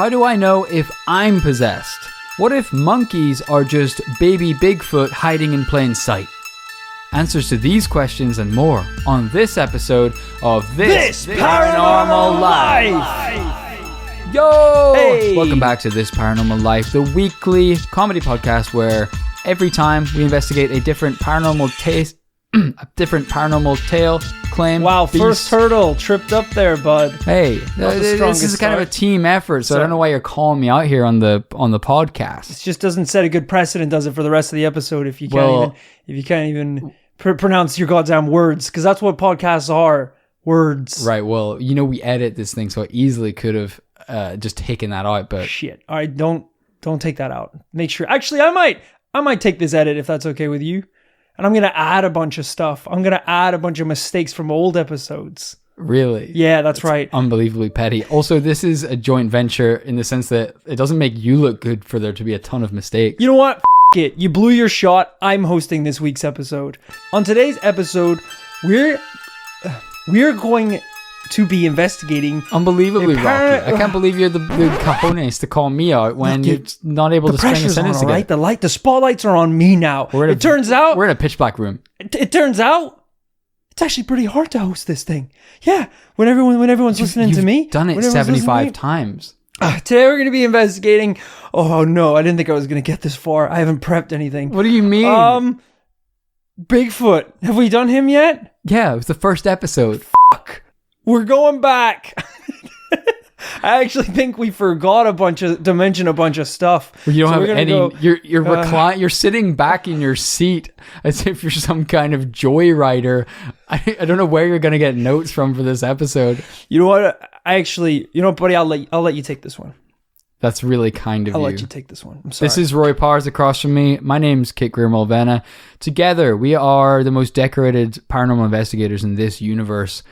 How do I know if I'm possessed? What if monkeys are just baby Bigfoot hiding in plain sight? Answers to these questions and more on this episode of This Paranormal Life. Yo! Hey! Welcome back to This Paranormal Life, the weekly comedy podcast where every time we investigate a different paranormal tale, claim. Wow, beast. first hurdle tripped up there, bud. Hey, this is kind of a team effort, so I don't know why you're calling me out here on the podcast. It just doesn't set a good precedent, does it, for the rest of the episode if you can't even pronounce your goddamn words, because that's what podcasts are, words. Right. Well, we edit this thing, so I easily could have just taken that out, but shit. All right, don't take that out. Make sure. Actually, I might take this edit if that's okay with you. And I'm going to add a bunch of stuff. I'm going to add a bunch of mistakes from old episodes. Really? Yeah, that's right. Unbelievably petty. Also, this is a joint venture in the sense that it doesn't make you look good for there to be a ton of mistakes. You know what? F*** it. You blew your shot. I'm hosting this week's episode. On today's episode, we're going to be investigating. Unbelievably, Rocky. I can't believe you're the cojones to call me out when you're not able to string a sentence together. Right? The spotlights are on me now. It turns out we're in a pitch black room. It turns out it's actually pretty hard to host this thing. Yeah, when everyone's listening to me. You've done it 75 times. Today we're going to be investigating. Oh no, I didn't think I was going to get this far. I haven't prepped anything. What do you mean? Bigfoot. Have we done him yet? Yeah, it was the first episode. Fuck. We're going back. I actually think we forgot to mention a bunch of stuff. Well, you don't have any. You're sitting back in your seat as if you're some kind of joyrider. I don't know where you're going to get notes from for this episode. You know what? Buddy, I'll let you take this one. That's really kind of you. I'll let you take this one. I'm sorry. This is Roy Powers across from me. My name's Kit Greer-Mulvena. Together, we are the most decorated paranormal investigators in this universe.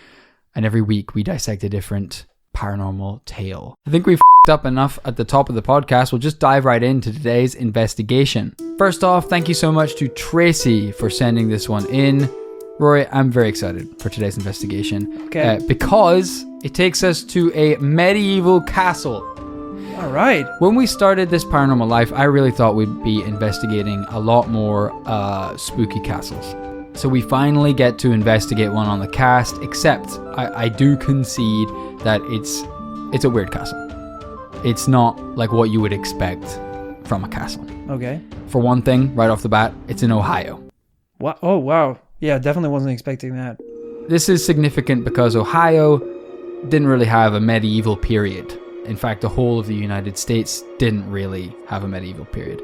And every week we dissect a different paranormal tale. I think we've f***ed up enough at the top of the podcast. We'll just dive right into today's investigation. First off, thank you so much to Tracy for sending this one in. Rory, I'm very excited for today's investigation. Okay. Because it takes us to a medieval castle. All right. When we started This Paranormal Life, I really thought we'd be investigating a lot more spooky castles. So we finally get to investigate one on the cast, except I do concede that it's a weird castle. It's not like what you would expect from a castle. Okay. For one thing, right off the bat, it's in Ohio. What? Oh, wow. Yeah, definitely wasn't expecting that. This is significant because Ohio didn't really have a medieval period. In fact, the whole of the United States didn't really have a medieval period.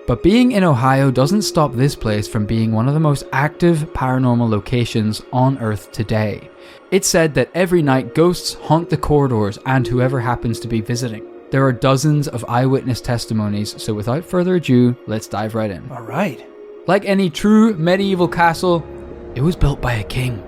But being in Ohio doesn't stop this place from being one of the most active paranormal locations on Earth today. It's said that every night ghosts haunt the corridors and whoever happens to be visiting. There are dozens of eyewitness testimonies, so without further ado, let's dive right in. All right. Like any true medieval castle, it was built by a king.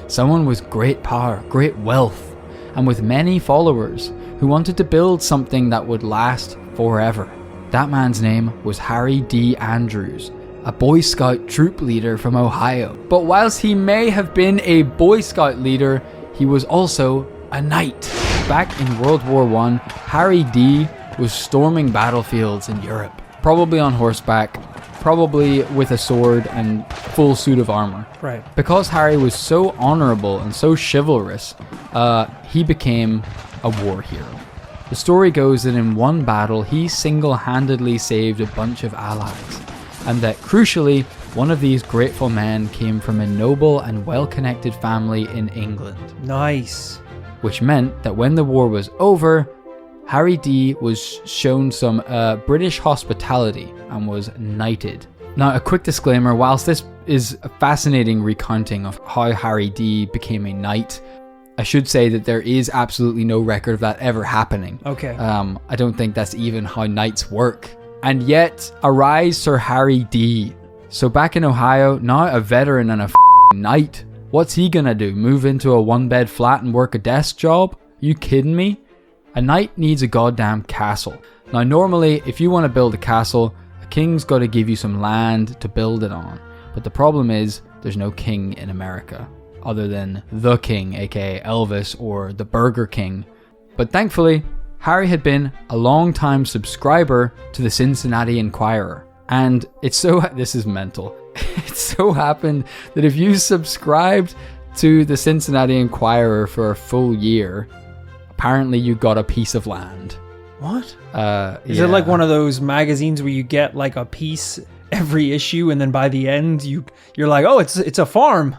Someone with great power, great wealth, and with many followers who wanted to build something that would last forever. That man's name was Harry D. Andrews, a Boy Scout troop leader from Ohio. But whilst he may have been a Boy Scout leader, he was also a knight. Back in World War I, Harry D. was storming battlefields in Europe, probably on horseback, probably with a sword and full suit of armor. Right. Because Harry was so honorable and so chivalrous, he became a war hero. The story goes that in one battle, he single-handedly saved a bunch of allies, and that crucially, one of these grateful men came from a noble and well-connected family in England. Nice. Which meant that when the war was over, Harry D was shown some British hospitality and was knighted. Now, a quick disclaimer, whilst this is a fascinating recounting of how Harry D became a knight, I should say that there is absolutely no record of that ever happening. Okay. I don't think that's even how knights work. And yet, arise Sir Harry D. So back in Ohio, now a veteran and a knight. What's he gonna do? Move into a one-bed flat and work a desk job? You kidding me? A knight needs a goddamn castle. Now normally, if you want to build a castle, a king's got to give you some land to build it on. But the problem is, there's no king in America. Other than the King, aka Elvis, or the Burger King. But thankfully, Harry had been a long-time subscriber to the Cincinnati Enquirer. And this is mental. It so happened that if you subscribed to the Cincinnati Enquirer for a full year, apparently you got a piece of land. What? Is it like one of those magazines where you get like a piece every issue, and then by the end you're like, oh, it's a farm.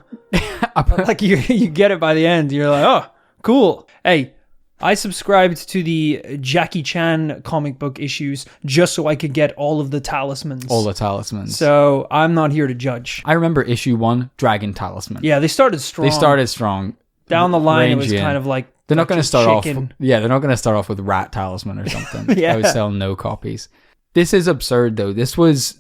Like you get it by the end, you're like, oh, cool. Hey, I subscribed to the Jackie Chan comic book issues just so I could get all of the talismans. All the talismans. So I'm not here to judge. I remember issue 1, Dragon Talisman. Yeah, they started strong. Down the line, it was kind of like they're not going to start off. Yeah, they're not going to start off with Rat Talisman or something. Yeah. I would sell no copies. This is absurd, though. This was,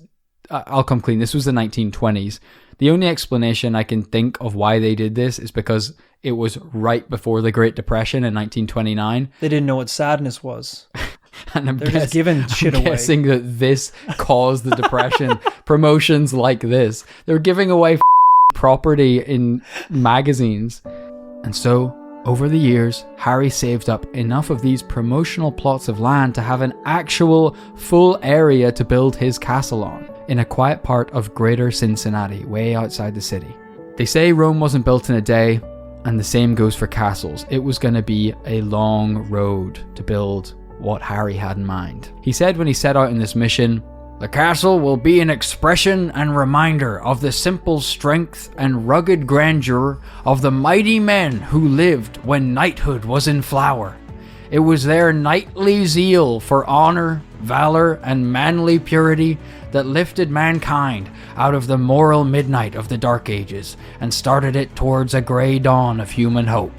I'll come clean. This was the 1920s. The only explanation I can think of why they did this is because it was right before the Great Depression in 1929. They didn't know what sadness was. And They're just giving shit away. I'm guessing that this caused the Depression. Promotions like this. They're giving away property in magazines. And so, over the years, Harry saved up enough of these promotional plots of land to have an actual full area to build his castle on, in a quiet part of greater Cincinnati, way outside the city. They say Rome wasn't built in a day, and the same goes for castles. It was going to be a long road to build what Harry had in mind. He said when he set out in this mission, "The castle will be an expression and reminder of the simple strength and rugged grandeur of the mighty men who lived when knighthood was in flower. It was their knightly zeal for honor, valor, and manly purity that lifted mankind out of the moral midnight of the Dark Ages and started it towards a grey dawn of human hope."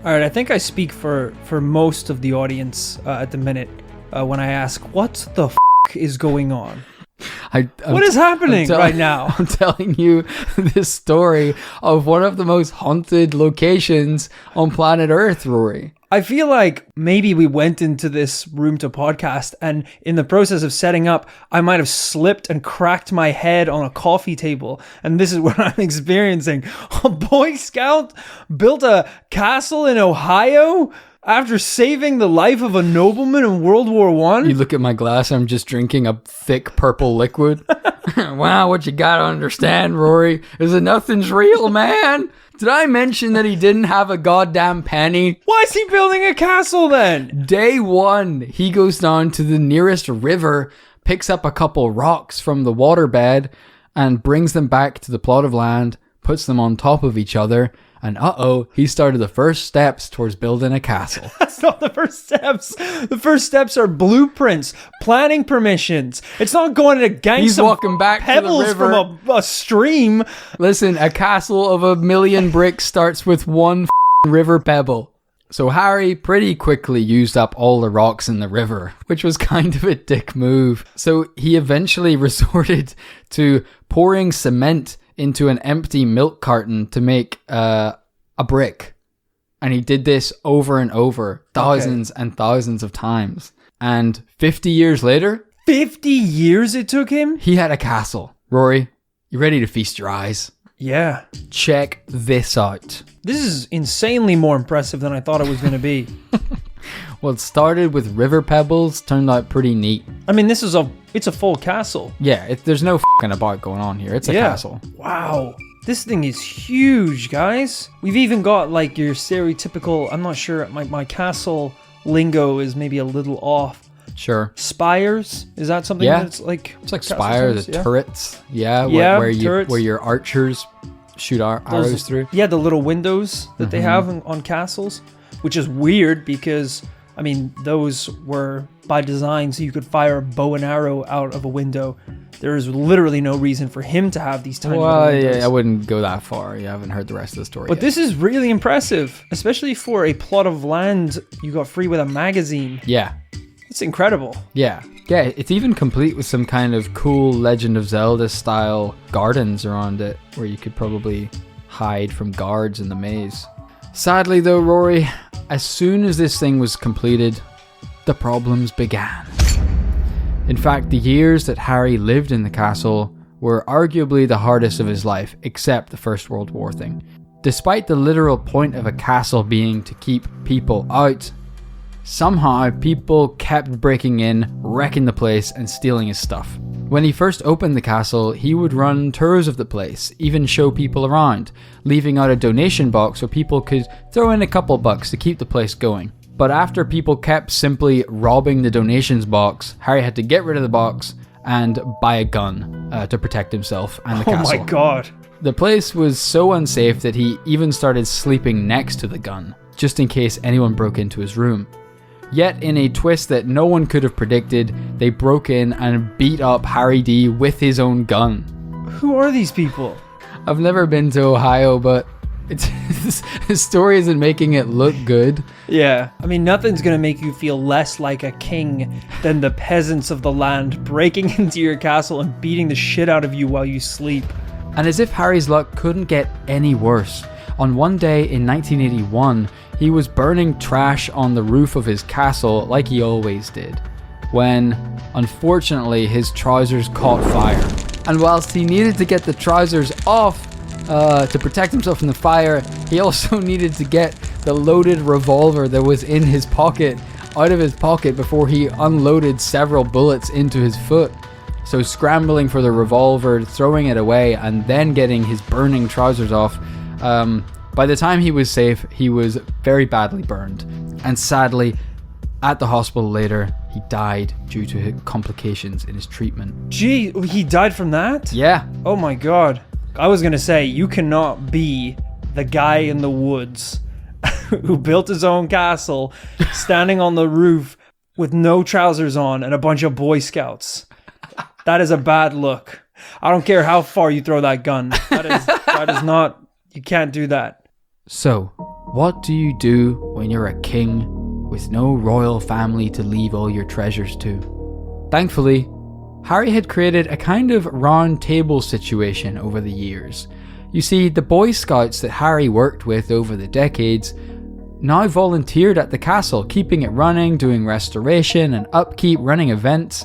All right, I think I speak for most of the audience at the minute when I ask, what the is going on? What is happening right now? I'm telling you this story of one of the most haunted locations on planet Earth, Rory. I feel like maybe we went into this room to podcast, and in the process of setting up, I might have slipped and cracked my head on a coffee table, and this is what I'm experiencing. A Boy Scout built a castle in Ohio after saving the life of a nobleman in World War I? You look at my glass, I'm just drinking a thick purple liquid. Wow, what you gotta understand, Rory, is that nothing's real, man. Did I mention that he didn't have a goddamn penny? Why is he building a castle then? Day one, he goes down to the nearest river, picks up a couple rocks from the waterbed, and brings them back to the plot of land, puts them on top of each other, and he started the first steps towards building a castle. That's not the first steps. The first steps are blueprints, planning permissions. It's not going to gang He's some walking back pebbles to the river. From a stream. Listen, a castle of 1,000,000 bricks starts with one river pebble. So Harry pretty quickly used up all the rocks in the river, which was kind of a dick move. So he eventually resorted to pouring cement into an empty milk carton to make a brick. And he did this over and over, thousands and thousands of times. And 50 years later... 50 years it took him? He had a castle. Rory, you ready to feast your eyes? Yeah. Check this out. This is insanely more impressive than I thought it was going to be. Well, it started with river pebbles, turned out pretty neat. I mean, it's a full castle. Yeah, there's no fucking about going on here. It's a castle. Wow. This thing is huge, guys. We've even got like your stereotypical, I'm not sure, my castle lingo is maybe a little off. Sure. Spires? Is that something that's like... It's like spires, the turrets. Yeah, turrets. Where your archers shoot arrows through. Yeah, the little windows that they have on castles, which is weird because... I mean, those were by design so you could fire a bow and arrow out of a window. There is literally no reason for him to have these tiny little windows. Yeah, I wouldn't go that far. You haven't heard the rest of the story But yet. This is really impressive, especially for a plot of land you got free with a magazine. Yeah. It's incredible. Yeah. Yeah, it's even complete with some kind of cool Legend of Zelda style gardens around it where you could probably hide from guards in the maze. Sadly though, Rory, as soon as this thing was completed, the problems began. In fact, the years that Harry lived in the castle were arguably the hardest of his life, except the First World War thing. Despite the literal point of a castle being to keep people out, Somehow, people kept breaking in, wrecking the place, and stealing his stuff. When he first opened the castle, he would run tours of the place, even show people around, leaving out a donation box where people could throw in a couple bucks to keep the place going. But after people kept simply robbing the donations box, Harry had to get rid of the box and buy a gun to protect himself and the castle. Oh my god. The place was so unsafe that he even started sleeping next to the gun, just in case anyone broke into his room. Yet, in a twist that no one could have predicted, they broke in and beat up Harry D with his own gun. Who are these people? I've never been to Ohio, but his story isn't making it look good. Yeah, I mean, nothing's going to make you feel less like a king than the peasants of the land breaking into your castle and beating the shit out of you while you sleep. And as if Harry's luck couldn't get any worse, on one day in 1981, he was burning trash on the roof of his castle like he always did, when, unfortunately, his trousers caught fire. And whilst he needed to get the trousers off to protect himself from the fire, he also needed to get the loaded revolver that was in his pocket out of his pocket before he unloaded several bullets into his foot. So scrambling for the revolver, throwing it away, and then getting his burning trousers off. By the time he was safe, he was very badly burned. And sadly, at the hospital later, he died due to complications in his treatment. Gee, he died from that? Yeah. Oh my god. I was going to say, you cannot be the guy in the woods who built his own castle, standing on the roof with no trousers on and a bunch of Boy Scouts. That is a bad look. I don't care how far you throw that gun. That is not, you can't do that. So, what do you do when you're a king with no royal family to leave all your treasures to? Thankfully, Harry had created a kind of round table situation over the years. You see, the Boy Scouts that Harry worked with over the decades now volunteered at the castle, keeping it running, doing restoration and upkeep, running events,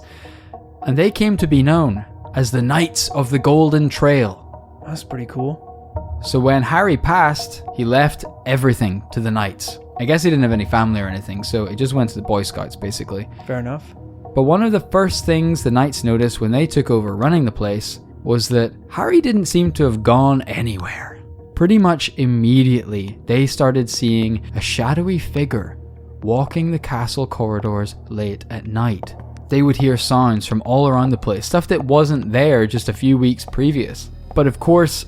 and they came to be known as the Knights of the Golden Trail. That's pretty cool. So when Harry passed, he left everything to the Knights. I guess he didn't have any family or anything, so it just went to the Boy Scouts, basically. Fair enough. But one of the first things the Knights noticed when they took over running the place was that Harry didn't seem to have gone anywhere. Pretty much immediately, they started seeing a shadowy figure walking the castle corridors late at night. They would hear sounds from all around the place, stuff that wasn't there just a few weeks previous. But of course,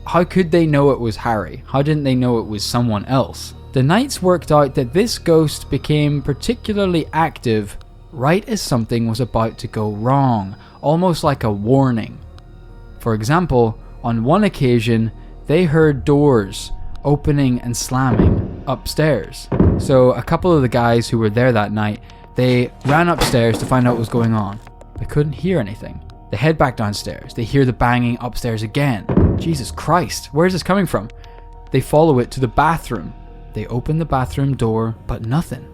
how could they know it was Harry? How didn't they know it was someone else? The Knights worked out that this ghost became particularly active right as something was about to go wrong, almost like a warning. For example, on one occasion, they heard doors opening and slamming upstairs. So a couple of the guys who were there that night, they ran upstairs to find out what was going on. They couldn't hear anything. They head back downstairs. They hear the banging upstairs again. Jesus Christ, where's this coming from? They follow it to the bathroom. They open the bathroom door, but nothing.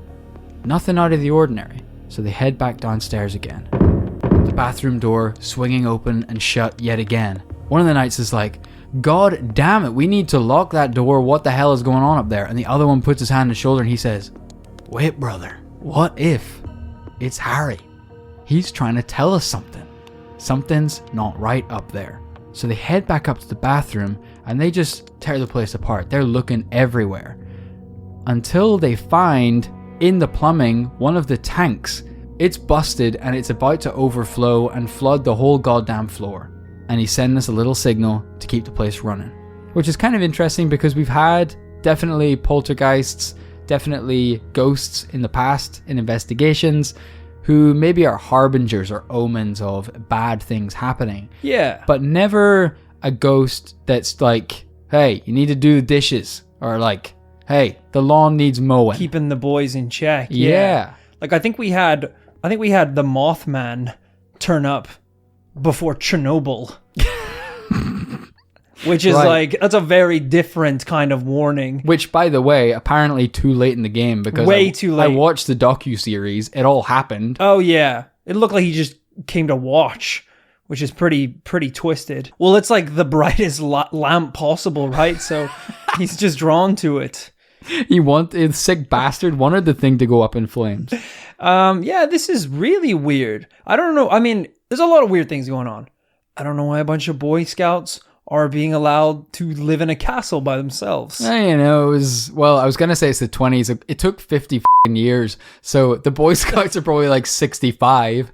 Nothing out of the ordinary. So they head back downstairs again. The bathroom door swinging open and shut yet again. One of the Knights is like, God damn it, we need to lock that door. What the hell is going on up there? And the other one puts his hand on his shoulder and he says, wait, brother, what if it's Harry? He's trying to tell us something. Something's not right up there. So they head back up to the bathroom and they just tear the place apart. They're looking everywhere. Until they find, in the plumbing, one of the tanks. It's busted and it's about to overflow and flood the whole goddamn floor. And he's sending us a little signal to keep the place running. Which is kind of interesting because we've had definitely poltergeists, definitely ghosts in the past in investigations who maybe are harbingers or omens of bad things happening. Yeah. But never a ghost that's like, hey, you need to do the dishes. Or like, hey, the lawn needs mowing. Keeping the boys in check. Yeah. Like I think we had the Mothman turn up before Chernobyl. Which is like, that's a very different kind of warning. Which, by the way, apparently too late in the game because too late. I watched the docu-series. It all happened. Oh, yeah. It looked like he just came to watch, which is pretty twisted. Well, it's like the brightest lamp possible, right? So he's just drawn to it. The sick bastard wanted the thing to go up in flames. Yeah, this is really weird. I don't know. I mean, there's a lot of weird things going on. I don't know why a bunch of Boy Scouts are being allowed to live in a castle by themselves. I was going to say it's the 20s. It took 50 years. So the Boy Scouts are probably like 65.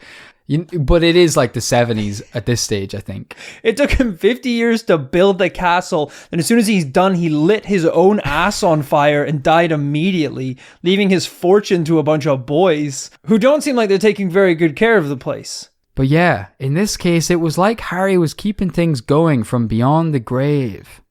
But it is like the 70s at this stage, I think. It took him 50 years to build the castle, and as soon as he's done, he lit his own ass on fire and died immediately, leaving his fortune to a bunch of boys who don't seem like they're taking very good care of the place. But yeah, in this case, it was like Harry was keeping things going from beyond the grave.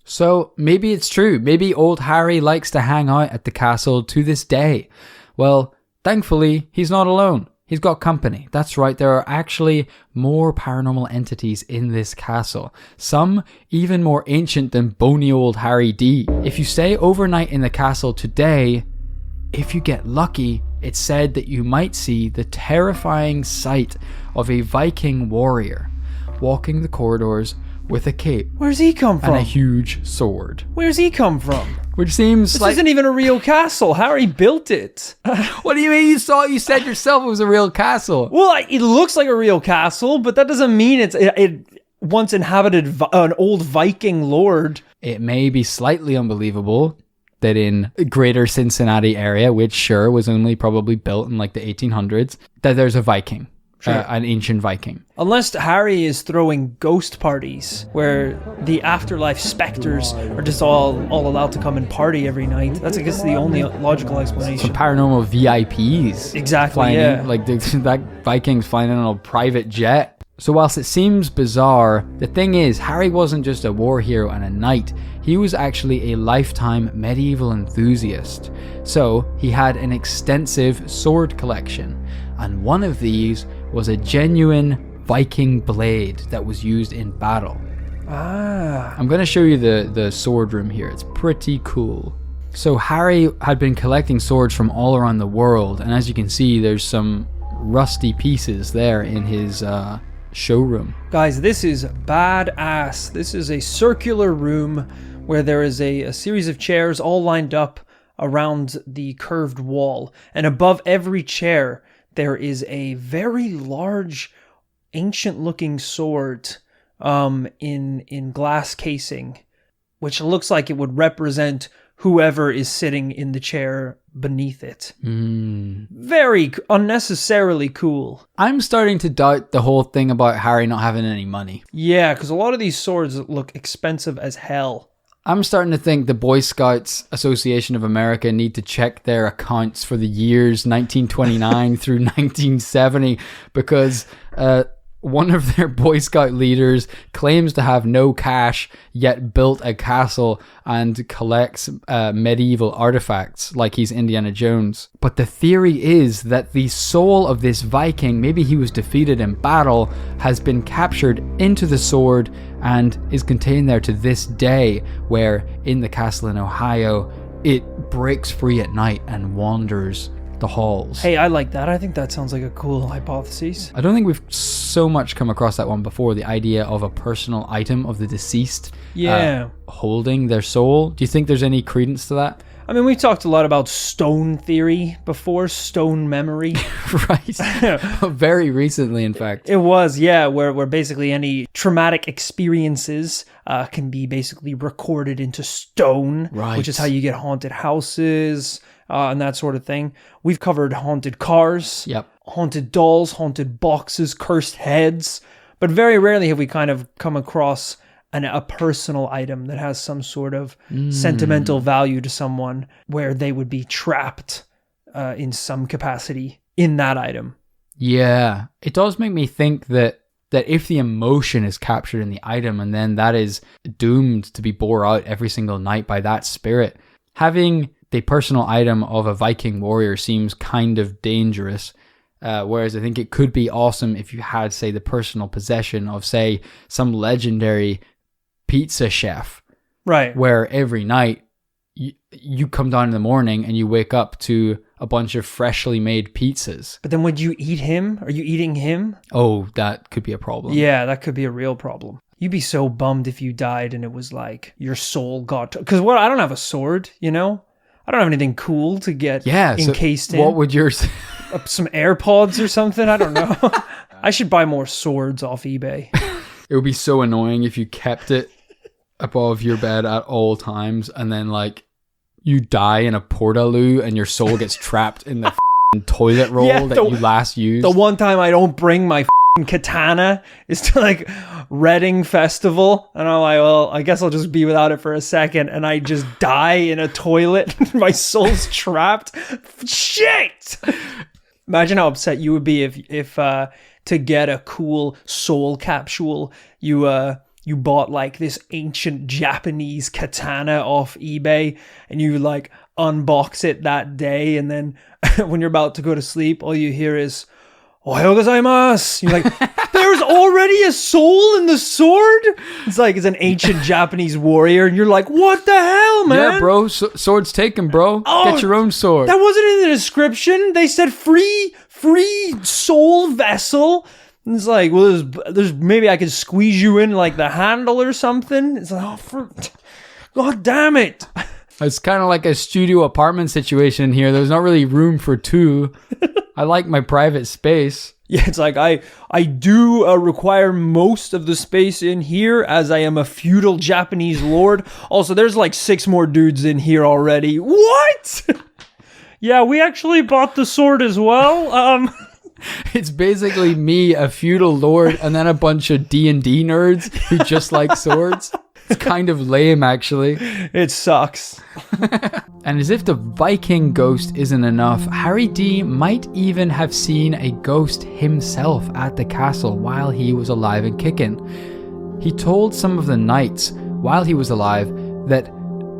So maybe it's true. Maybe old Harry likes to hang out at the castle to this day. Well, thankfully, he's not alone. He's got company. That's right, there are actually more paranormal entities in this castle. Some even more ancient than bony old Harry D. If you stay overnight in the castle today, if you get lucky, it's said that you might see the terrifying sight of a Viking warrior walking the corridors with a cape. Where's he come from? And a huge sword. Where's he come from? Which seems this isn't even a real castle. Harry built it. What do you mean you said yourself it was a real castle? Well, it looks like a real castle, but that doesn't mean it once inhabited an old Viking lord. It may be slightly unbelievable that in greater Cincinnati area, which sure was only probably built in like the 1800s, that there's a Viking. Sure. An ancient Viking. Unless Harry is throwing ghost parties where the afterlife specters are just all allowed to come and party every night. That's, I guess, the only logical explanation. Some paranormal VIPs. Exactly, yeah. That Viking's flying in on a private jet. So whilst it seems bizarre, the thing is, Harry wasn't just a war hero and a knight. He was actually a lifetime medieval enthusiast. So he had an extensive sword collection. And one of these was a genuine Viking blade that was used in battle. I'm going to show you the sword room here. It's pretty cool. So Harry had been collecting swords from all around the world, and as you can see, there's some rusty pieces there in his showroom. Guys, this is badass. This is a circular room where there is a series of chairs all lined up around the curved wall, and above every chair there is a very large, ancient-looking sword in glass casing, which looks like it would represent whoever is sitting in the chair beneath it. Very unnecessarily cool. I'm starting to doubt the whole thing about Harry not having any money. Yeah, because a lot of these swords look expensive as hell. I'm starting to think the Boy Scouts Association of America need to check their accounts for the years 1929 through 1970 because one of their Boy Scout leaders claims to have no cash, yet built a castle and collects medieval artifacts like he's Indiana Jones. But the theory is that the soul of this Viking, maybe he was defeated in battle, has been captured into the sword and is contained there to this day, where in the castle in Ohio, it breaks free at night and wanders the halls. Hey, I like that. I think that sounds like a cool hypothesis. I don't think we've so much come across that one before, the idea of a personal item of the deceased holding their soul. Do you think there's any credence to that? I mean, we've talked a lot about stone theory before, stone memory. Right. Very recently, in fact. It was, yeah, where basically any traumatic experiences can be basically recorded into stone, right, which is how you get haunted houses and that sort of thing. We've covered haunted cars, yep, haunted dolls, haunted boxes, cursed heads, but very rarely have we kind of come across a personal item that has some sort of sentimental value to someone where they would be trapped in some capacity in that item. Yeah, it does make me think that if the emotion is captured in the item and then that is doomed to be bore out every single night by that spirit, having the personal item of a Viking warrior seems kind of dangerous. Whereas I think it could be awesome if you had, say, the personal possession of, say, some legendary pizza chef, right? Where every night you come down in the morning and you wake up to a bunch of freshly made pizzas. But then would you eat him? Are you eating him? Oh, that could be a problem. Yeah, that could be a real problem. You'd be so bummed if you died and it was like your soul got... Because I don't have a sword, you know? I don't have anything cool to get encased in. What would yours... Some AirPods or something? I don't know. I should buy more swords off eBay. It would be so annoying if you kept it above your bed at all times and then like you die in a portaloo and your soul gets trapped in the toilet roll you last used. The one time I don't bring my katana is to like Reading Festival, and I'm like, well, I guess I'll just be without it for a second, and I just die in a toilet. My soul's trapped. Shit! Imagine how upset you would be if to get a cool soul capsule, you bought like this ancient Japanese katana off eBay, and you like unbox it that day, and then when you're about to go to sleep, all you hear is "Ohayou gozaimasu." You're like, there's already a soul in the sword? It's like it's an ancient Japanese warrior, and you're like, what the hell, man? Yeah, bro, sword's taken, bro. Get your own sword. That wasn't in the description. They said free soul vessel. And it's like, well, there's maybe I could squeeze you in like the handle or something. It's like, God damn it. It's kind of like a studio apartment situation here. There's not really room for two. I like my private space. Yeah, it's like I do require most of the space in here as I am a feudal Japanese lord. Also, there's like 6 more dudes in here already. What? Yeah, we actually bought the sword as well. It's basically me, a feudal lord, and then a bunch of D&D nerds who just like swords. It's kind of lame, actually. It sucks. And as if the Viking ghost isn't enough, Harry D might even have seen a ghost himself at the castle while he was alive and kicking. He told some of the knights while he was alive that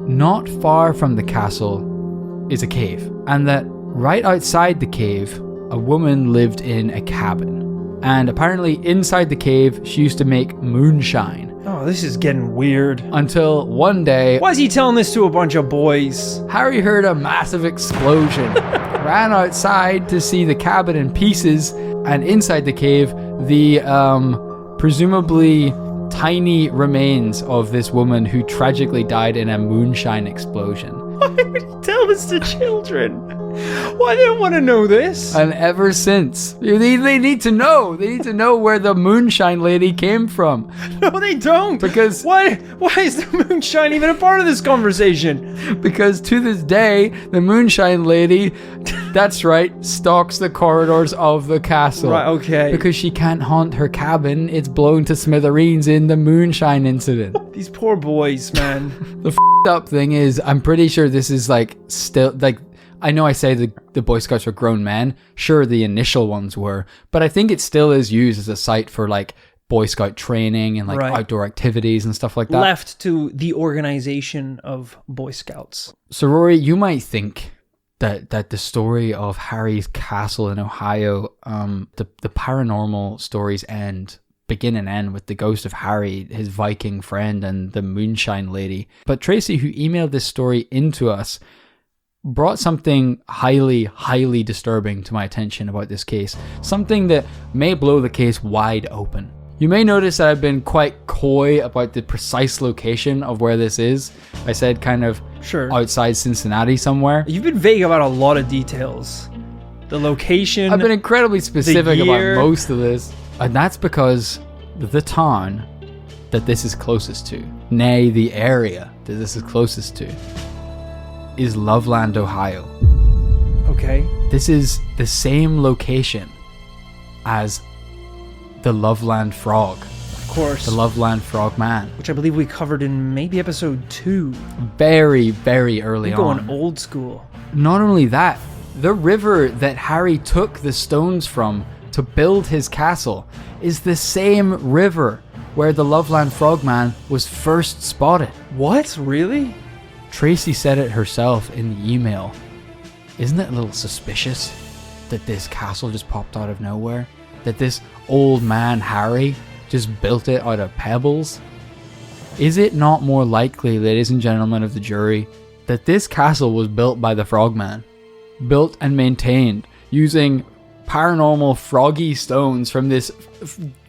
not far from the castle is a cave, and that right outside the cave, a woman lived in a cabin. And apparently inside the cave, she used to make moonshine. Oh, this is getting weird. Until one day... Why is he telling this to a bunch of boys? Harry heard a massive explosion, ran outside to see the cabin in pieces, and inside the cave, the presumably tiny remains of this woman who tragically died in a moonshine explosion. Why would he tell this to children? Why do they want to know this? And ever since, they need to know. They need to know where the moonshine lady came from. No, they don't. Because why is the moonshine even a part of this conversation? Because to this day, the moonshine lady, that's right, stalks the corridors of the castle. Right, okay. Because she can't haunt her cabin. It's blown to smithereens in the moonshine incident. These poor boys, man. The up thing is, I'm pretty sure this is like still like, I know I say the Boy Scouts were grown men. Sure, the initial ones were, but I think it still is used as a site for like Boy Scout training and like outdoor activities and stuff like that. Left to the organization of Boy Scouts. So Rory, you might think that the story of Harry's castle in Ohio, the paranormal stories begin and end with the ghost of Harry, his Viking friend, and the moonshine lady. But Tracy, who emailed this story into us, brought something highly, highly disturbing to my attention about this case. Something that may blow the case wide open. You may notice that I've been quite coy about the precise location of where this is. I said kind of outside Cincinnati somewhere. You've been vague about a lot of details. The location. I've been incredibly specific about most of this. And that's because the town that this is closest to, nay, the area that this is closest to, is Loveland, Ohio. Okay. This is the same location as the Loveland Frog. Of course. The Loveland Frog Man. Which I believe we covered in maybe episode 2. Very, very early on. Going old school. Not only that, the river that Harry took the stones from to build his castle is the same river where the Loveland Frogman was first spotted. What? Really? Tracy said it herself in the email. Isn't it a little suspicious that this castle just popped out of nowhere? That this old man Harry just built it out of pebbles? Is it not more likely, ladies and gentlemen of the jury, that this castle was built by the Frogman? Built and maintained using paranormal froggy stones from this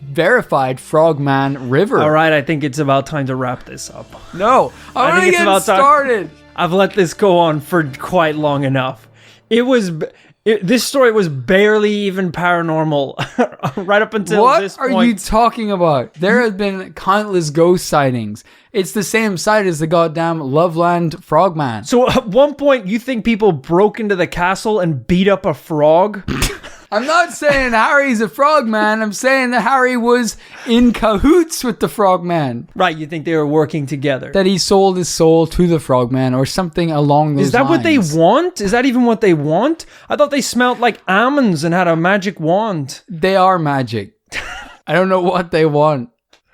verified Frogman river. All right, I think it's about time to wrap this up. No, I want to get started. I've let this go on for quite long enough. This story was barely even paranormal right up until this point. What are you talking about? There have been countless ghost sightings. It's the same site as the goddamn Loveland frogman. So at one point, you think people broke into the castle and beat up a frog? I'm not saying Harry's a frogman. I'm saying that Harry was in cahoots with the frogman. Right, you think they were working together. That he sold his soul to the frogman or something along those lines. Is that what they want? Is that even what they want? I thought they smelled like almonds and had a magic wand. They are magic. I don't know what they want.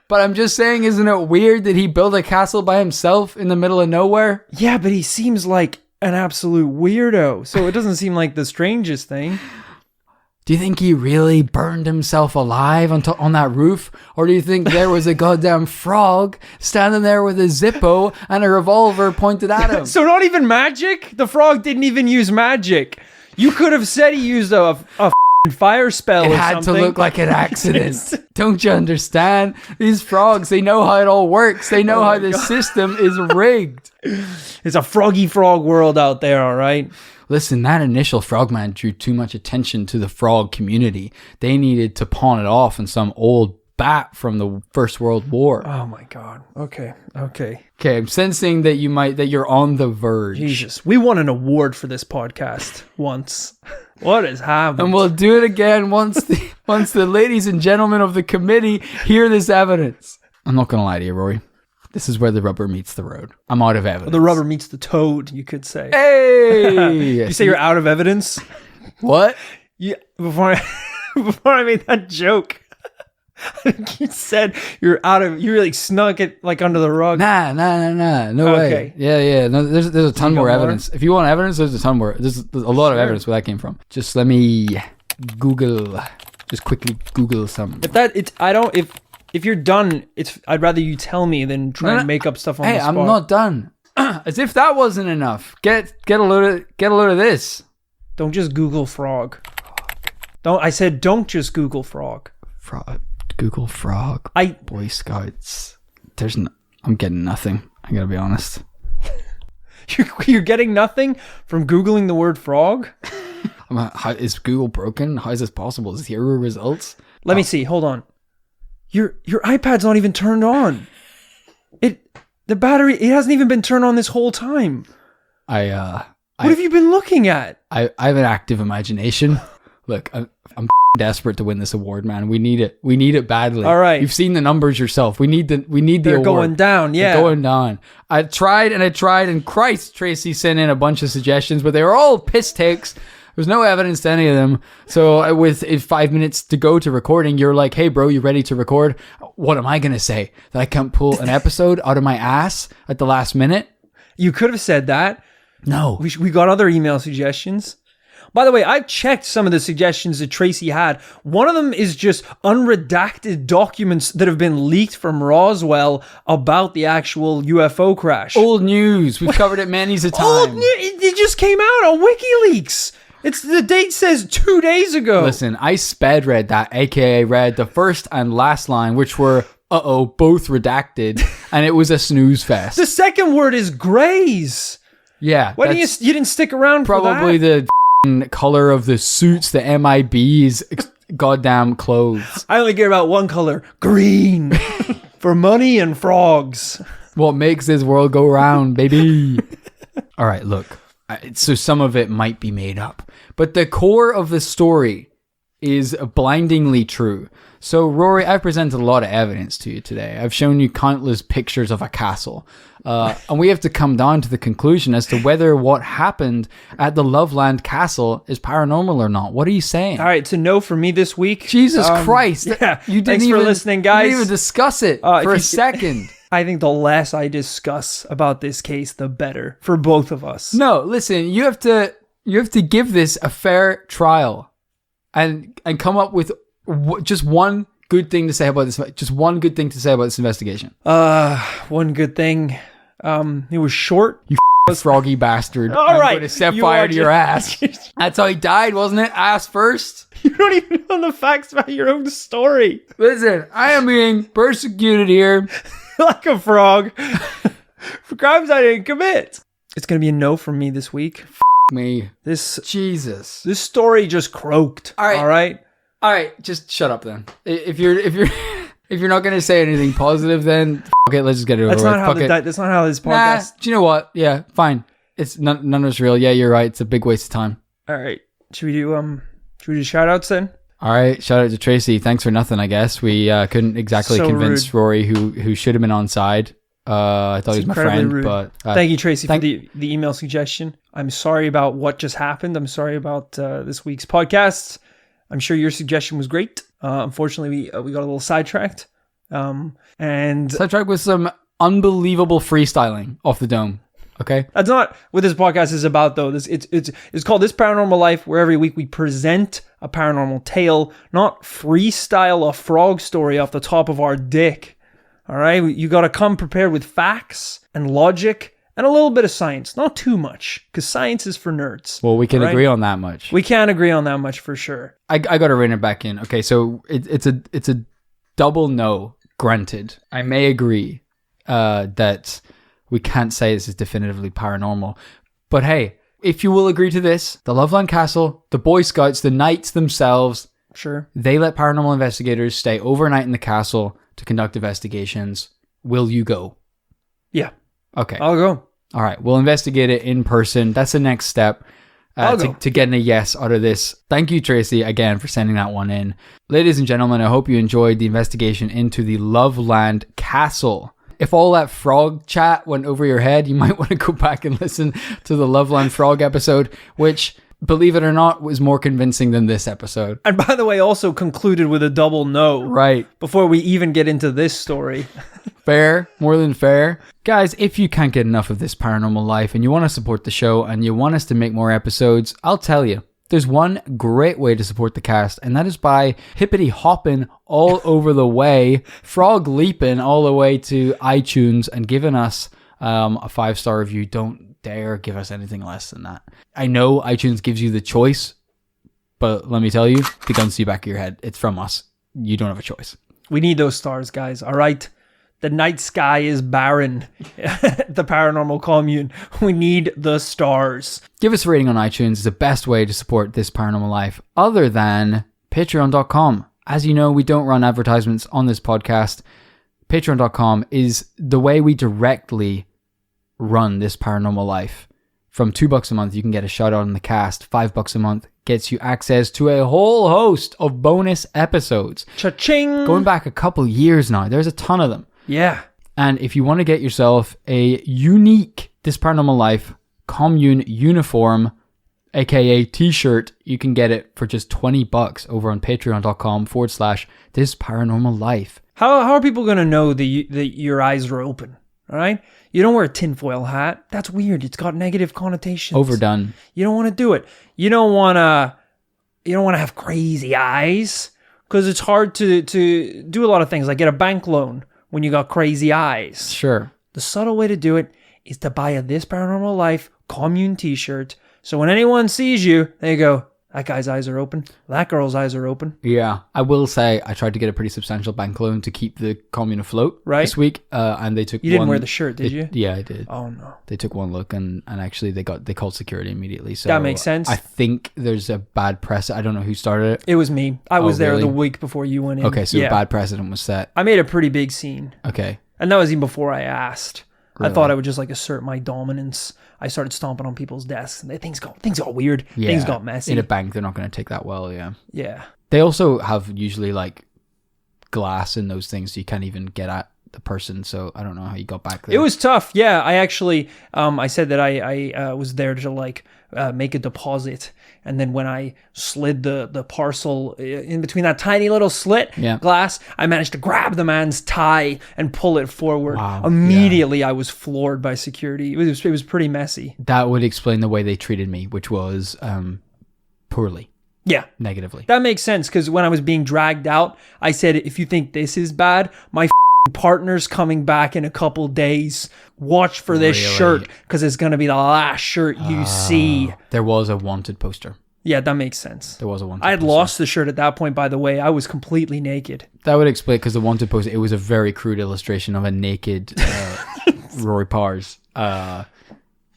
But I'm just saying, isn't it weird that he built a castle by himself in the middle of nowhere? Yeah, but he seems like an absolute weirdo. So it doesn't seem like the strangest thing. Do you think he really burned himself alive on that roof? Or do you think there was a goddamn frog standing there with a Zippo and a revolver pointed at him? So not even magic? The frog didn't even use magic. You could have said he used a fire spell or something. It had to look like an accident. Don't you understand? These frogs, they know how it all works. They know how the system is rigged. It's a froggy frog world out there, all right? Listen, that initial frogman drew too much attention to the frog community. They needed to pawn it off on some old bat from the First World War. Oh my God. Okay. Okay, I'm sensing that you're on the verge. Jesus, we won an award for this podcast once. What has happened? And we'll do it again once the ladies and gentlemen of the committee hear this evidence. I'm not gonna lie to you, Rory. This is where the rubber meets the road. I'm out of evidence. The rubber meets the toad, you could say. Hey! You say you're out of evidence? What? Before I made that joke, I think you said you really snuck it like under the rug. Nah. No way. Yeah. No, there's a ton more evidence. If you want evidence, there's a ton more. There's a lot of evidence where that came from. Just let me quickly Google some. If you're done, I'd rather you tell me than try and make up stuff on the spot. Hey, I'm not done. As if that wasn't enough. Get a load of this. Don't just Google frog. Don't just Google frog. Google frog. Boy Scouts. I'm getting nothing. I gotta be honest. You're getting nothing from Googling the word frog? Is Google broken? How is this possible? 0 results? Let me see. Hold on. Your iPad's not even turned on. The battery, it hasn't even been turned on this whole time. What have you been looking at? I have an active imagination. Look, I'm desperate to win this award, man. We need it. We need it badly. All right. You've seen the numbers yourself. We need the They're award. going down, yeah. They're going down. I tried, and Christ, Tracy sent in a bunch of suggestions, but they were all piss takes. There's no evidence to any of them. So with 5 minutes to go to recording, you're like, hey, bro, you ready to record? What am I going to say? That I can't pull an episode out of my ass at the last minute? You could have said that. No. We got other email suggestions. By the way, I've checked some of the suggestions that Tracy had. One of them is just unredacted documents that have been leaked from Roswell about the actual UFO crash. Old news. We've covered it many a time. Old news. It just came out on WikiLeaks. The date says 2 days ago. Listen, I sped read that, aka read the first and last line, which were, both redacted, and it was a snooze fest. The second word is grays. Yeah. Why you didn't stick around for that? Probably the color of the suits, the MIB's goddamn clothes. I only care about one color, green, for money and frogs. What makes this world go round, baby? All right, look. So some of it might be made up, but the core of the story is blindingly true. So Rory, I've presented a lot of evidence to you today. I've shown you countless pictures of a castle. And we have to come down to the conclusion as to whether what happened at the Loveland castle is paranormal or not. What are you saying? All right, to know for me this week. Jesus Christ. Yeah, you didn't thanks for listening, guys. You didn't even discuss it for a second. I think the less I discuss about this case, the better for both of us. No, listen, you have to give this a fair trial and come up with just one good thing to say about this. Just one good thing to say about this investigation. One good thing. It was short. You froggy bastard. All I'm right. going to set fire to your ass. That's how he died, wasn't it? Ass first. You don't even know the facts about your own story. Listen, I am being persecuted here. Like a frog. For crimes I didn't commit. It's going to be a no from me this week. Me. This Story just croaked. All right. Just shut up then. If you're not going to say anything positive, then okay, let's just get it over with. That's not how this podcast. Do you know what? Yeah, fine. It's none of it's real. Yeah, you're right. It's a big waste of time. All right. Should we do shout outs then? All right. Shout out to Tracy. Thanks for nothing, I guess. We couldn't exactly convince rude. Rory, who should have been on side. I thought he was my friend, rude. But thank you, Tracy, for the email suggestion. I'm sorry about what just happened. I'm sorry about this week's podcast. I'm sure your suggestion was great. Unfortunately, we got a little sidetracked. And sidetracked with some unbelievable freestyling off the dome. Okay, that's not what this podcast is about, though. It's called This Paranormal Life, where every week we present a paranormal tale, not freestyle a frog story off the top of our dick. All right, you got to come prepared with facts and logic and a little bit of science, not too much, because science is for nerds. Well, we can agree on that much. We can agree on that much for sure. I got to rein it back in. Okay, so it's a double no. Granted, I may agree that we can't say this is definitively paranormal, but hey, if you will agree to this, the Loveland Castle, the Boy Scouts, the Knights themselves, sure, they let paranormal investigators stay overnight in the castle to conduct investigations. Will you go? Yeah. Okay. I'll go. All right. We'll investigate it in person. That's the next step to getting a yes out of this. Thank you, Tracy, again, for sending that one in. Ladies and gentlemen, I hope you enjoyed the investigation into the Loveland Castle. If all that frog chat went over your head, you might want to go back and listen to the Loveland Frog episode, which, believe it or not, was more convincing than this episode. And by the way, also concluded with a double no. Right. Before we even get into this story. Fair. More than fair. Guys, if you can't get enough of This Paranormal Life and you want to support the show and you want us to make more episodes, I'll tell you, there's one great way to support the cast, and that is by hippity hopping all over the way, frog leaping all the way to iTunes and giving us a 5-star review. Don't dare give us anything less than that. I know iTunes gives you the choice, but let me tell you, the guns to the back of your head, it's from us. You don't have a choice. We need those stars, guys. All right. The night sky is barren. The paranormal commune. We need the stars. Give us a rating on iTunes. It's the best way to support This Paranormal Life, other than patreon.com. As you know, we don't run advertisements on this podcast. Patreon.com is the way we directly run This Paranormal Life. From $2 a month, you can get a shout out on the cast. $5 a month gets you access to a whole host of bonus episodes. Cha-ching! Going back a couple years now. There's a ton of them. Yeah. And if you want to get yourself a unique This Paranormal Life commune uniform, aka t-shirt, you can get it for just $20 over on patreon.com/This Paranormal Life. How are people going to know that your eyes are open? All right? You don't wear a tinfoil hat. That's weird. It's got negative connotations. Overdone. You don't want to do it. You don't want to have crazy eyes, because it's hard to do a lot of things, like get a bank loan when you got crazy eyes. Sure. The subtle way to do it is to buy a This Paranormal Life commune t-shirt. So when anyone sees you, they go, that guy's eyes are open. That girl's eyes are open. Yeah. I will say I tried to get a pretty substantial bank loan to keep the commune afloat this week. And they took You didn't wear the shirt, did you? Yeah, I did. Oh, no. They took one look and actually they called security immediately. So that makes sense. I think there's a bad precedent. I don't know who started it. It was me. I was there the week before you went in. Okay, so a bad precedent was set. I made a pretty big scene. Okay. And that was even before I asked. Really? I thought I would just assert my dominance. I started stomping on people's desks, and things got weird. Yeah. Things got messy. In a bank, they're not going to take that well. Yeah. Yeah. They also have usually glass in those things, so you can't even get at the person. So I don't know how you got back there. It was tough. Yeah, I actually, I said that I was there to make a deposit, and then when I slid the parcel in between that tiny little slit glass, I managed to grab the man's tie and pull it forward. Wow. Immediately, I was floored by security. It was pretty messy. That would explain the way they treated me, which was poorly. Yeah. Negatively. That makes sense, because when I was being dragged out, I said, if you think this is bad, my partner's coming back in a couple days. Watch for this shirt, because it's going to be the last shirt you see. There was a wanted poster. Yeah, that makes sense. There was a wanted I had poster. lost the shirt at that point, by the way. I was completely naked. That would explain, because the wanted poster, it was a very crude illustration of a naked Rory Pars. I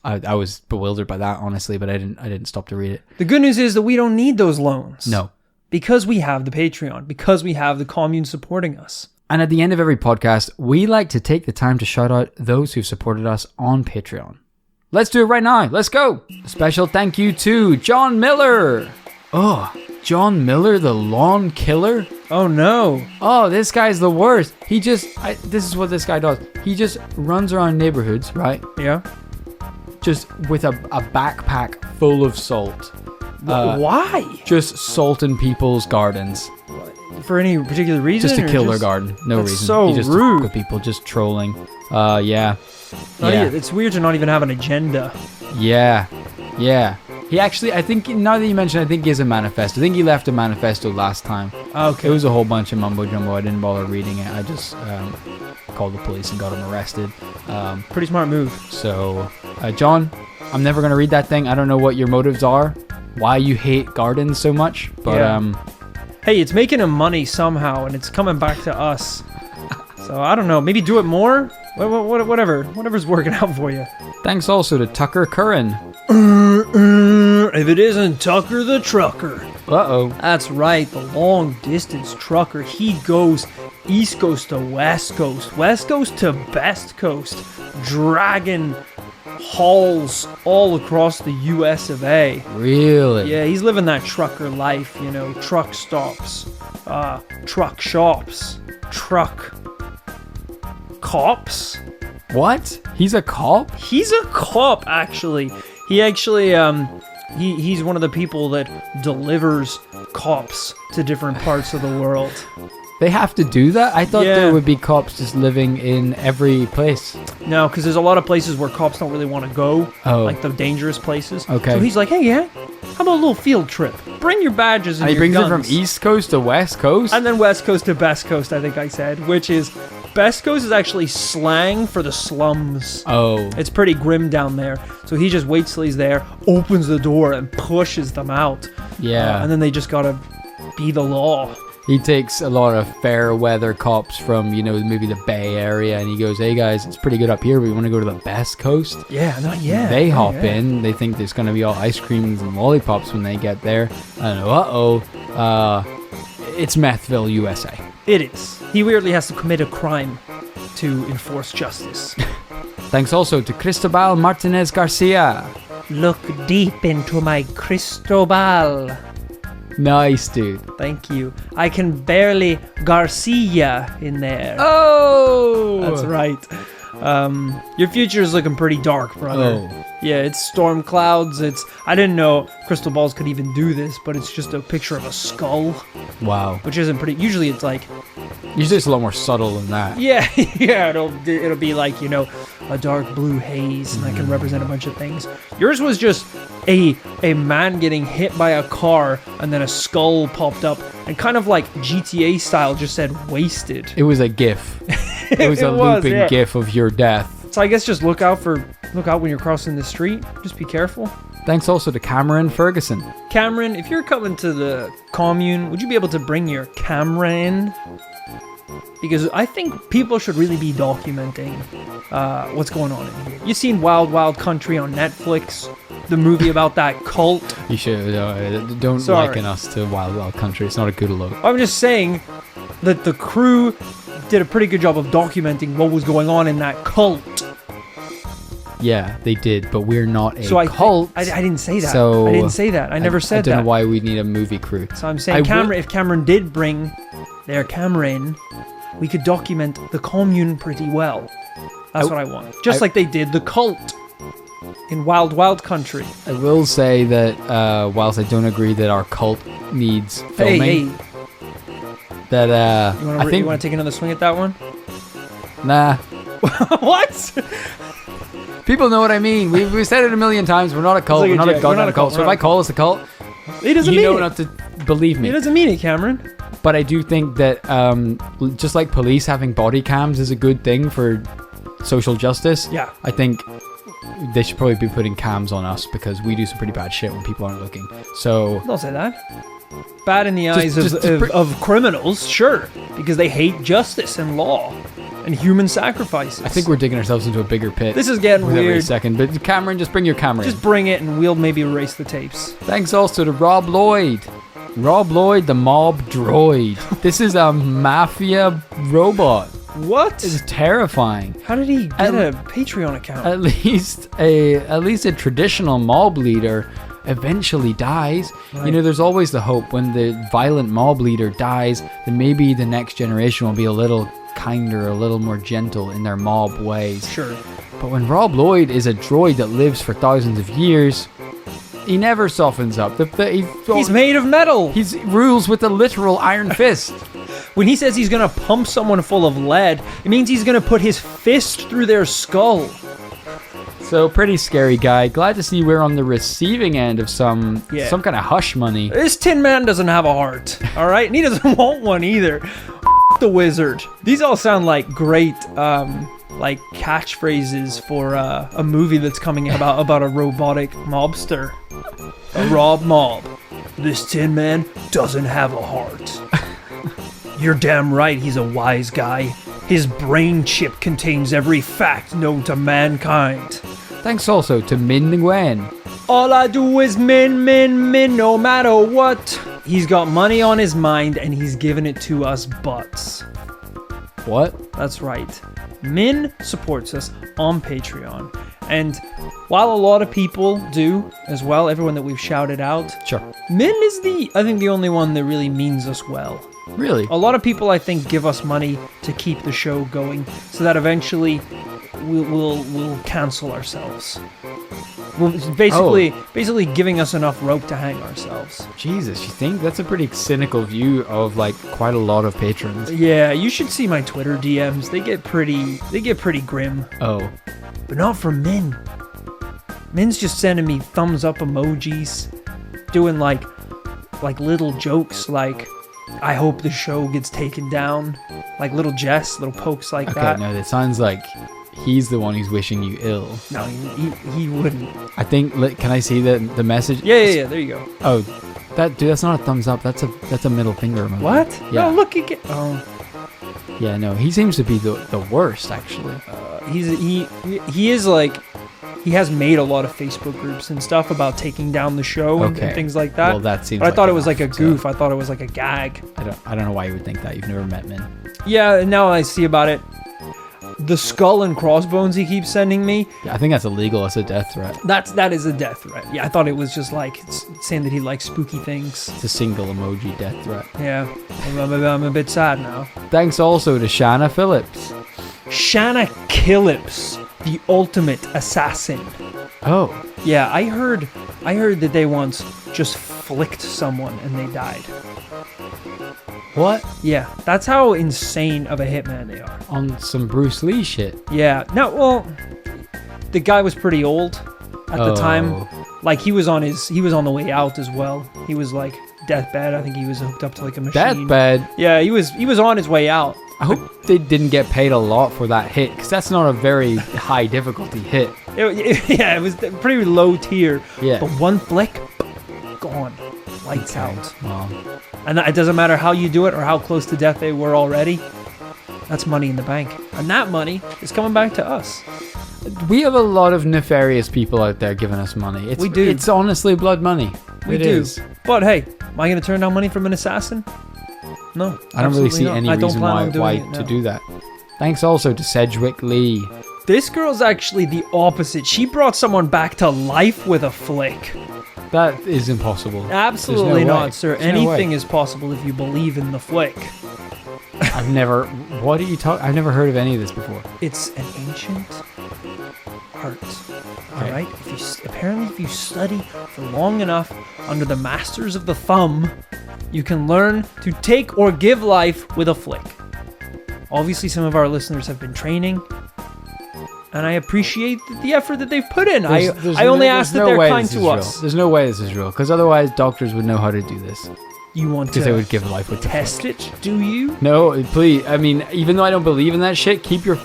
I was bewildered by that, honestly, but I didn't stop to read it. The good news is that we don't need those loans. No. Because we have the Patreon, because we have the commune supporting us. And at the end of every podcast, we like to take the time to shout out those who've supported us on Patreon. Let's do it right now. Let's go. A special thank you to John Miller. Oh, John Miller, the lawn killer? Oh, no. Oh, this guy's the worst. This is what this guy does. He just runs around neighborhoods, right? Yeah. Just with a backpack full of salt. Why? Just salt in people's gardens. For any particular reason? Just to kill their garden. No reason. So he just rude. With people just trolling. Yeah. It's weird to not even have an agenda. Yeah. He actually, I think, now that you mention, I think he has a manifesto. I think he left a manifesto last time. Okay. It was a whole bunch of mumbo jumbo. I didn't bother reading it. I just called the police and got him arrested. Pretty smart move. So, John, I'm never going to read that thing. I don't know what your motives are, why you hate gardens so much, but hey, it's making him money somehow, and it's coming back to us. So I don't know. Maybe do it more. Whatever's working out for you. Thanks also to Tucker Curran. If it isn't Tucker the trucker. Uh-oh. That's right, the long distance trucker. He goes East Coast to West Coast, West Coast to Best Coast, dragging hauls all across the US of A. Really? Yeah, he's living that trucker life, truck stops, truck shops, truck cops. What? He's a cop? He's a cop, actually. He actually, he's one of the people that delivers cops to different parts of the world. They have to do that? I thought there would be cops just living in every place. No, because there's a lot of places where cops don't really want to go. Oh. Like the dangerous places. Okay. So he's like, hey, how about a little field trip? Bring your badges and he your brings guns. it from East Coast to West Coast? And then West Coast to Best Coast, I think I said. Which is, Best Coast is actually slang for the slums. Oh. It's pretty grim down there. So he just waits till he's there, opens the door, and pushes them out. Yeah. And then they just gotta be the law. He takes a lot of fair weather cops from, maybe the Bay Area, and he goes, hey guys, it's pretty good up here, but we want to go to the Best Coast? Yeah, not yet. They hop in. They think there's going to be all ice creams and lollipops when they get there. And it's Methville, USA. It is. He weirdly has to commit a crime to enforce justice. Thanks also to Cristobal Martinez Garcia. Look deep into my Cristobal. Nice, dude. Thank you. I can barely Garcia in there. Oh! That's right. Your future is looking pretty dark, brother. Oh. Yeah, it's storm clouds. I didn't know crystal balls could even do this, but it's just a picture of a skull. Wow. Which isn't pretty. Usually it's like... Usually it's a lot more subtle than that. Yeah, it'll be like, a dark blue haze, and that can represent a bunch of things. Yours was just a man getting hit by a car, and then a skull popped up, and kind of like GTA style just said wasted. It was a GIF. It was a looping GIF of your death. So I guess just look out when you're crossing the street. Just be careful. Thanks also to Cameron Ferguson. Cameron, if you're coming to the commune, would you be able to bring your camera in? Because I think people should really be documenting what's going on in here. You've seen Wild Wild Country on Netflix, the movie about that cult. You should. Don't liken us to Wild Wild Country. It's not a good look. I'm just saying that the crew did a pretty good job of documenting what was going on in that cult. Yeah, they did, but we're not a cult. I didn't say that. So I didn't say that. I never said that. I don't know why we need a movie crew. So I'm saying if Cameron did bring their camera in, we could document the commune pretty well. That's what I want. Just like they did the cult in Wild Wild Country. I will say that whilst I don't agree that our cult needs filming, that you want to take another swing at that one? Nah. What? People know what I mean. We said it a million times. We're not a cult. We're not a goddamn cult. So if I call us a cult, it doesn't mean know not to believe me. It doesn't mean it, Cameron. But I do think that just like police having body cams is a good thing for social justice. Yeah. I think they should probably be putting cams on us because we do some pretty bad shit when people aren't looking. So don't say that. Bad in the eyes of criminals, sure, because they hate justice and law. and human sacrifices. I think we're digging ourselves into a bigger pit. This is getting every weird. second. But Cameron, just bring your camera Just in. bring it and we'll maybe erase the tapes. Thanks also to Rob Lloyd. Rob Lloyd, the mob droid. This is a mafia robot. What? It's terrifying. How did he get a Patreon account? At least a traditional mob leader eventually dies. Right. You know, there's always the hope when the violent mob leader dies, then maybe the next generation will be a little kinder, a little more gentle in their mob ways. Sure. But when Rob Lloyd is a droid that lives for thousands of years, he never softens up. He's made of metal. He rules with a literal iron fist. When he says he's going to pump someone full of lead, it means he's going to put his fist through their skull. So pretty scary guy. Glad to see we're on the receiving end of some kind of hush money. This Tin Man doesn't have a heart, all right? And he doesn't want one either. The wizard. These all sound like great like catchphrases for a movie that's coming about a robotic mobster. A Rob Mob. This Tin Man doesn't have a heart. You're damn right he's a wise guy. His brain chip contains every fact known to mankind. Thanks also to Min Nguyen. All I do is min, no matter what. He's got money on his mind and he's giving it to us butts. What? That's right. Min supports us on Patreon. And while a lot of people do as well, everyone that we've shouted out, Sure. Min is I think the only one that really means us well. Really? A lot of people, I think, give us money to keep the show going so that eventually we'll cancel ourselves. We're basically giving us enough rope to hang ourselves. Jesus, you think? That's a pretty cynical view of like quite a lot of patrons. Yeah, you should see my Twitter DMs. They get pretty grim. Oh. But not from Min. Min's just sending me thumbs up emojis, doing like little jokes like, I hope the show gets taken down. Like little jests, little pokes like that. Okay, no, that sounds like he's the one who's wishing you ill. No, he wouldn't. I think, can I see the message? Yeah, there you go. Oh, that's not a thumbs up. That's a middle finger emoji. What? Yeah. No, look again. Oh. Yeah, no, he seems to be the worst, actually. He is like, he has made a lot of Facebook groups and stuff about taking down the show and things like that. Well, that seems. But I thought it was enough, like a goof. I thought it was like a gag. I don't know why you would think that. You've never met Min. Yeah, now I see about it. The skull and crossbones he keeps sending me. Yeah, I think that's illegal. It's a death threat. That is a death threat. Yeah, I thought it was just like saying that he likes spooky things. It's a single emoji death threat. Yeah, I'm a bit sad now. Thanks also to Shanna Phillips. Shanna Phillips, the ultimate assassin. Oh. Yeah, I heard that they once just flicked someone and they died. What? Yeah, that's how insane of a hitman they are. On some Bruce Lee shit. Yeah. No, well, the guy was pretty old at the time. Like he was on the way out as well. He was like deathbed. I think he was hooked up to like a machine. Deathbed? Yeah, he was on his way out. I hope they didn't get paid a lot for that hit, because that's not a very high difficulty hit. It was pretty low tier. Yeah. But one flick, gone. Lights out. Wow. And it doesn't matter how you do it or how close to death they were already. That's money in the bank. And that money is coming back to us. We have a lot of nefarious people out there giving us money. We do. It's honestly blood money. We do. But hey, am I going to turn down money from an assassin? No. I don't really see not. any reason why to do that. Thanks also to Sedgwick Lee. This girl's actually the opposite. She brought someone back to life with a flick. That is impossible. Absolutely not, sir. Anything is possible if you believe in the flick. I've never heard of any of this before. It's an ancient art. All right? If you study for long enough under the masters of the thumb, you can learn to take or give life with a flick. Obviously, some of our listeners have been training, and I appreciate the effort that they've put in. I only ask that they're kind to us. There's no way this is real, because otherwise doctors would know how to do this. You want to because they would give life with test it, do you? No, please. I mean, even though I don't believe in that shit, keep your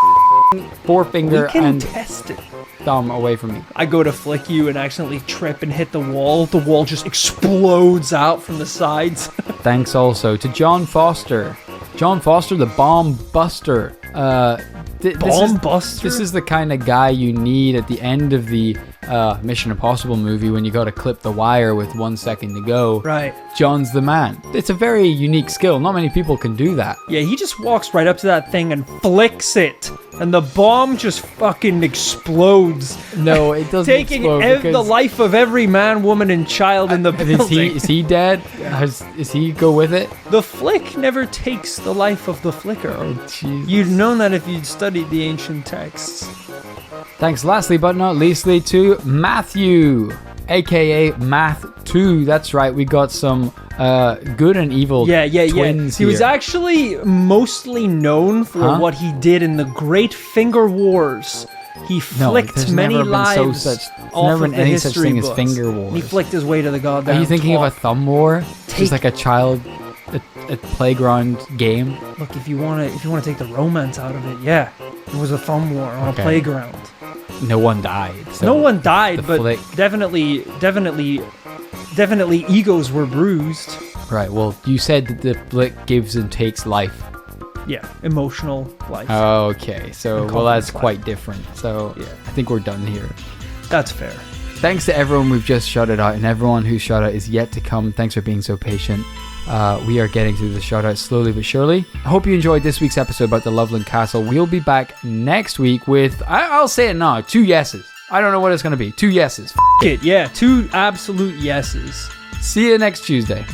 forefinger and test it. Thumb away from me. I go to flick you and accidentally trip and hit the wall. The wall just explodes out from the sides. Thanks also to John Foster. John Foster, the bomb buster. Bomb buster? This is the kind of guy you need at the end of the Mission Impossible movie when you got to clip the wire with 1 second to go. Right. John's the man. It's a very unique skill. Not many people can do that. Yeah, he just walks right up to that thing and flicks it, and the bomb just fucking explodes. No, it doesn't taking explode the life of every man, woman, and child in the building. Is he dead? Is he go with it? The flick never takes the life of the flicker. Oh, you'd known that if you'd studied the ancient texts. Thanks lastly but not leastly to Matthew, aka Math 2. That's right, we got some good and evil twins He was actually mostly known for what he did in the Great Finger Wars. He flicked many lives off of the such history thing books. as finger wars. He flicked his way to the goddamn Are you thinking top. of a thumb war? Just like a child, a playground game? Look, if you want to take the romance out of it, yeah, it was a thumb war on a playground. No one died. So no one died, but flick. definitely egos were bruised. Right. Well, you said that the flick gives and takes life. Yeah, emotional life. Okay. So that's quite life. different. So yeah. I think we're done here. That's fair. Thanks to everyone we've just shouted out, and everyone whose shout out is yet to come. Thanks for being so patient. We are getting through the shout outs slowly but surely. I hope you enjoyed this week's episode about the Loveland Castle. We'll be back next week with, I'll say it now, 2 yeses. I don't know what it's going to be. 2 yeses. F it, yeah, 2 absolute yeses. See you next Tuesday.